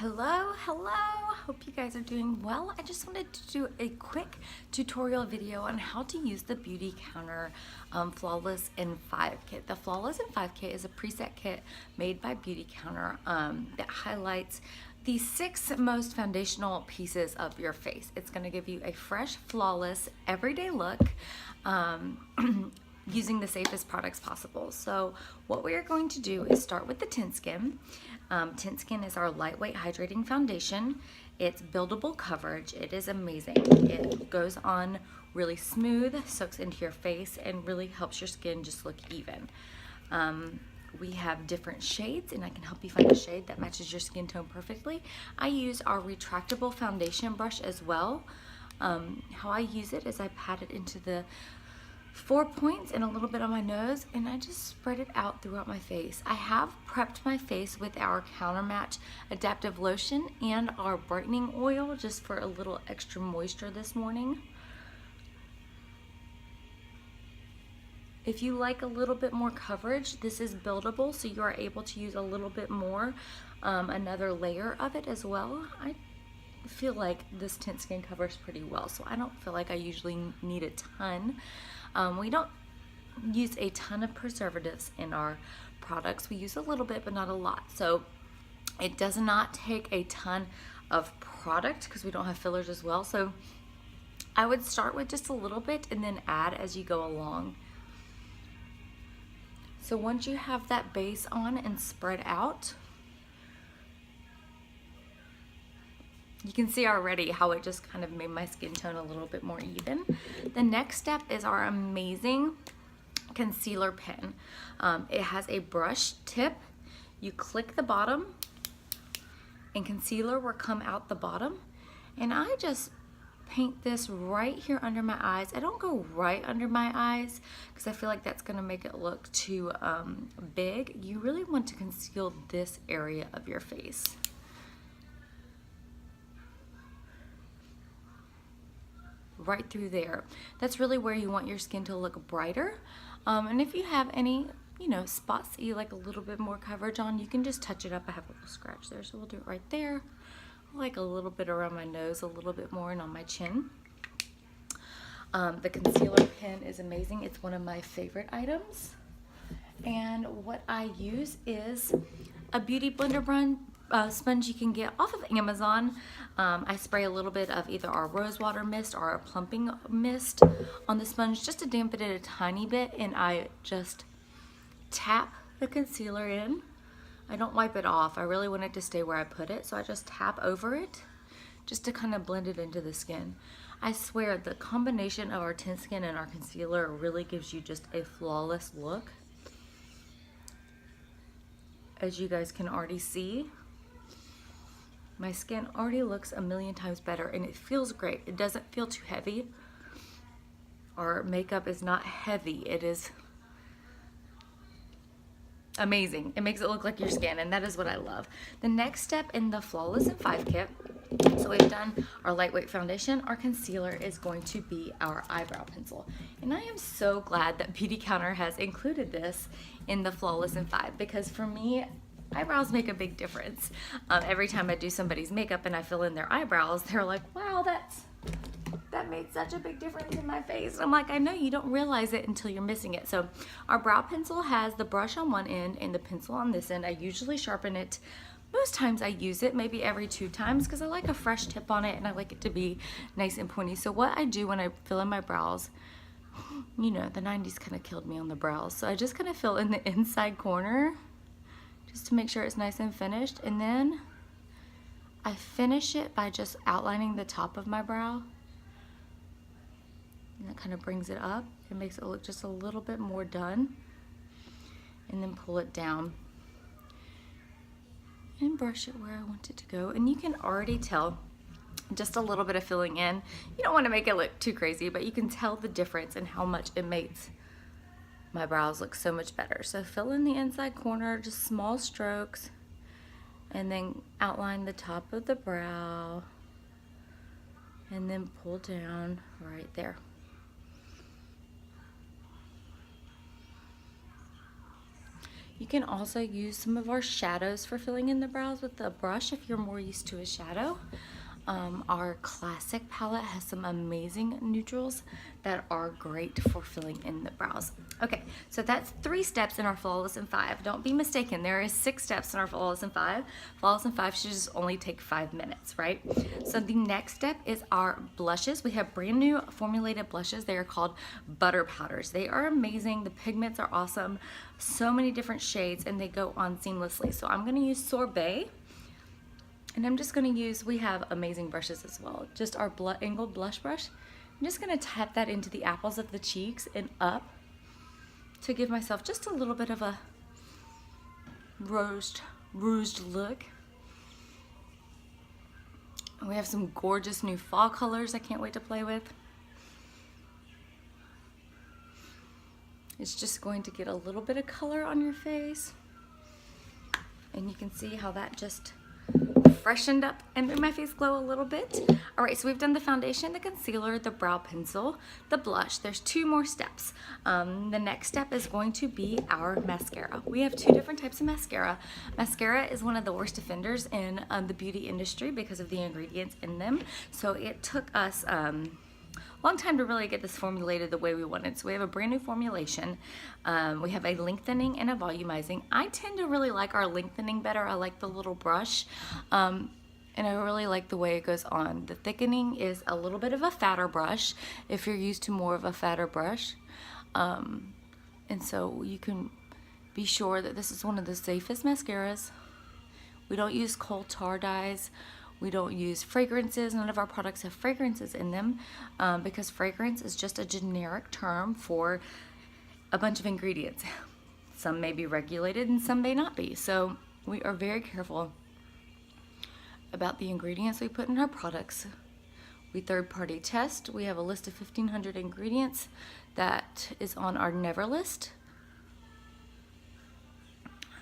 Hello, hope you guys are doing well. I just wanted to do a quick tutorial video on how to use the BeautyCounter Flawless in 5 kit. The Flawless in 5 kit is a preset kit made by BeautyCounter that highlights the 6 most foundational pieces of your face. It's going to give you a fresh, flawless, everyday look using the safest products possible. So what we are going to do is start with the Tint Skin. Tint Skin is our lightweight hydrating foundation. It's buildable coverage. It is amazing. It goes on really smooth, soaks into your face, and really helps your skin just look even. We have different shades, and I can help you find a shade that matches your skin tone perfectly. I use our retractable foundation brush as well. How I use it is I pat it into the 4 points and a little bit on my nose, and I just spread it out throughout my face. I have prepped my face with our Countermatch Adaptive Lotion and our brightening oil just for a little extra moisture this morning. If you like a little bit more coverage, this is buildable, so you are able to use a little bit more, another layer of it as well. I feel like this Tint Skin covers pretty well, so I don't feel like I usually need a ton. We don't use a ton of preservatives in our products. We use a little bit, but not a lot. So it does not take a ton of product because we don't have fillers as well. So I would start with just a little bit and then add as you go along. So once you have that base on and spread out, you can see already how it just kind of made my skin tone a little bit more even. The next step is our amazing concealer pen. It has a brush tip. You click the bottom and concealer will come out the bottom. And I just paint this right here under my eyes. I don't go right under my eyes because I feel like that's gonna make it look too big. You really want to conceal this area of your face. Right through there. That's really where you want your skin to look brighter. And if you have any, spots that you like a little bit more coverage on, you can just touch it up. I have a little scratch there, so we'll do it right there. I like a little bit around my nose, a little bit more, and on my chin. The concealer pen is amazing. It's one of my favorite items. And what I use is a Beauty Blender sponge you can get off of Amazon. I spray a little bit of either our rose water mist or our plumping mist on the sponge just to dampen it a tiny bit, and I just tap the concealer in. I don't wipe it off. I really want it to stay where I put it, so I just tap over it just to kind of blend it into the skin. I swear the combination of our Tint Skin and our concealer really gives you just a flawless look. As you guys can already see, my skin already looks a million times better, and it feels great. It doesn't feel too heavy. Our makeup is not heavy. It is amazing. It makes it look like your skin, and that is what I love. The next step in the Flawless in 5 kit, so we've done our lightweight foundation. Our concealer is going to be our eyebrow pencil. And I am so glad that BeautyCounter has included this in the Flawless in 5, because for me, eyebrows make a big difference. Every time I do somebody's makeup and I fill in their eyebrows, they're like, wow, that made such a big difference in my face. And I'm like, I know, you don't realize it until you're missing it. So our brow pencil has the brush on one end and the pencil on this end. I usually sharpen it. Most times I use it maybe every 2 times because I like a fresh tip on it and I like it to be nice and pointy. So what I do when I fill in my brows, the 90s kind of killed me on the brows. So I just kind of fill in the inside corner just to make sure it's nice and finished. And then I finish it by just outlining the top of my brow. And that kind of brings it up. It makes it look just a little bit more done. And then pull it down. And brush it where I want it to go. And you can already tell just a little bit of filling in. You don't want to make it look too crazy, but you can tell the difference in how much it makes my brows look so much better. So fill in the inside corner, just small strokes, and then outline the top of the brow, and then pull down right there. You can also use some of our shadows for filling in the brows with the brush if you're more used to a shadow. Our classic palette has some amazing neutrals that are great for filling in the brows. Okay, so that's 3 steps in our Flawless in 5. Don't be mistaken, there is 6 steps in our Flawless in 5. Flawless in 5 should just only take 5 minutes, right? So the next step is our blushes. We have brand new formulated blushes. They are called Butter Powders. They are amazing. The pigments are awesome. So many different shades, and they go on seamlessly. So I'm gonna use Sorbet. And I'm just gonna use, we have amazing brushes as well, just our angled blush brush. I'm just gonna tap that into the apples of the cheeks and up to give myself just a little bit of a rouged look. And we have some gorgeous new fall colors I can't wait to play with. It's just going to get a little bit of color on your face. And you can see how that just freshened up and made my face glow a little bit. All right, so we've done the foundation, the concealer, the brow pencil, the blush. There's 2 more steps. The next step is going to be our mascara. We have 2 different types of mascara. Mascara is one of the worst offenders in the beauty industry because of the ingredients in them. So it took us long time to really get this formulated the way we wanted. So we have a brand new formulation. We have a lengthening and a volumizing. I tend to really like our lengthening better. I like the little brush. And I really like the way it goes on. The thickening is a little bit of a fatter brush if you're used to more of a fatter brush. And so you can be sure that this is one of the safest mascaras. We don't use coal tar dyes. We don't use fragrances. None of our products have fragrances in them because fragrance is just a generic term for a bunch of ingredients. Some may be regulated and some may not be. So we are very careful about the ingredients we put in our products. We third-party test. We have a list of 1,500 ingredients that is on our never list.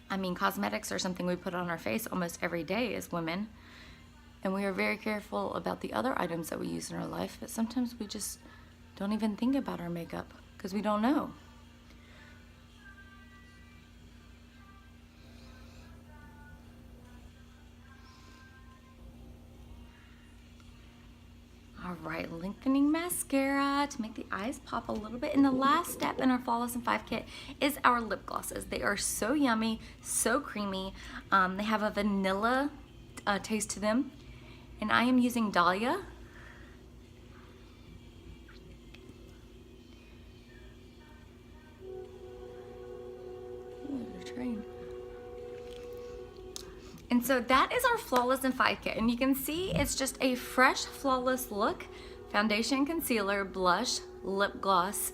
I mean, cosmetics are something we put on our face almost every day as women. And we are very careful about the other items that we use in our life, but sometimes we just don't even think about our makeup because we don't know. All right, lengthening mascara to make the eyes pop a little bit. And the last step in our Flawless in 5 kit is our lip glosses. They are so yummy, so creamy. They have a vanilla taste to them. And I am using Dahlia. Ooh, there's a train. And so that is our Flawless in 5 kit. And you can see it's just a fresh, flawless look. Foundation, concealer, blush, lip gloss,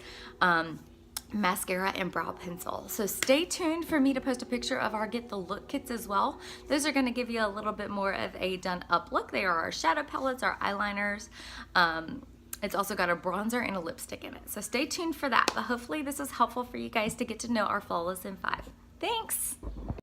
mascara, and brow pencil. So stay tuned for me to post a picture of our Get the Look kits as well. Those are going to give you a little bit more of a done up look. They are our shadow palettes, our eyeliners. It's also got a bronzer and a lipstick in it. So stay tuned for that. But hopefully this is helpful for you guys to get to know our Flawless in 5. Thanks!